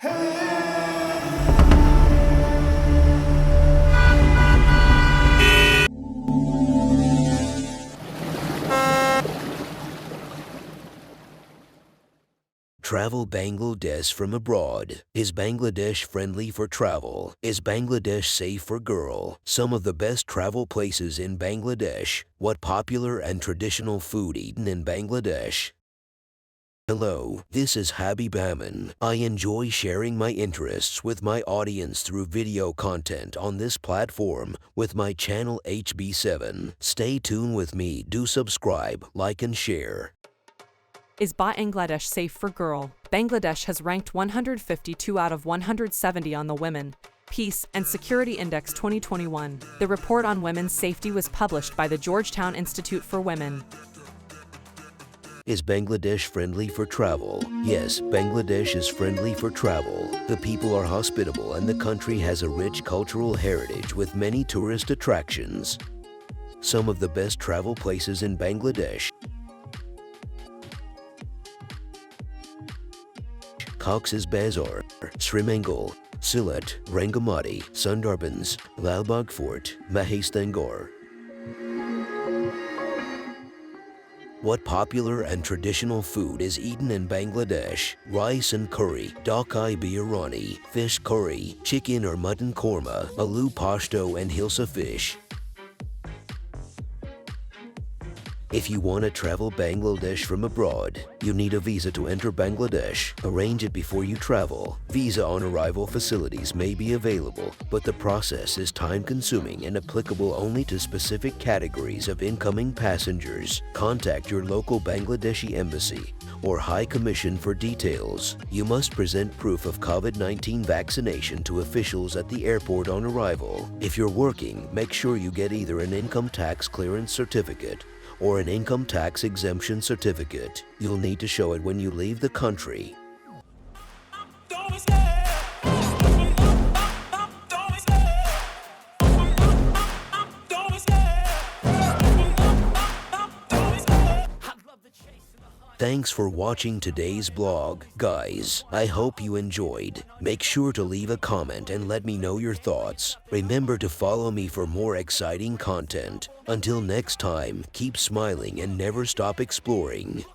Travel Bangladesh from abroad. Is Bangladesh friendly for travel? Is Bangladesh safe for girl? Some of the best travel places in Bangladesh. What popular and traditional food eaten in Bangladesh? Hello, this is Habib Amin. I enjoy sharing my interests with my audience through video content on this platform with my channel HB7. Stay tuned with me. Do subscribe, like and share. Is Bangladesh safe for girl? Bangladesh has ranked 152 out of 170 on the Women, Peace and Security Index 2021. The report on women's safety was published by the Georgetown Institute for Women. Is Bangladesh friendly for travel? Yes, Bangladesh is friendly for travel. The people are hospitable and the country has a rich cultural heritage with many tourist attractions. Some of the best travel places in Bangladesh: Cox's Bazar, Srimangal, Sylhet, Rangamati, Sundarbans, Lalbagh Fort, Mahestangor. What popular and traditional food is eaten in Bangladesh? Rice and curry, dakai biryani, fish curry, chicken or mutton korma, aloo pashto and hilsa fish. If you want to travel Bangladesh from abroad, you need a visa to enter Bangladesh. Arrange it before you travel. Visa on arrival facilities may be available, but the process is time-consuming and applicable only to specific categories of incoming passengers. Contact your local Bangladeshi embassy or High Commission for details. You must present proof of COVID-19 vaccination to officials at the airport on arrival. If you're working, make sure you get either an income tax clearance certificate or an income tax exemption certificate. You'll need to show it when you leave the country. Thanks for watching today's blog, guys. I hope you enjoyed. Make sure to leave a comment and let me know your thoughts. Remember to follow me for more exciting content. Until next time, keep smiling and never stop exploring.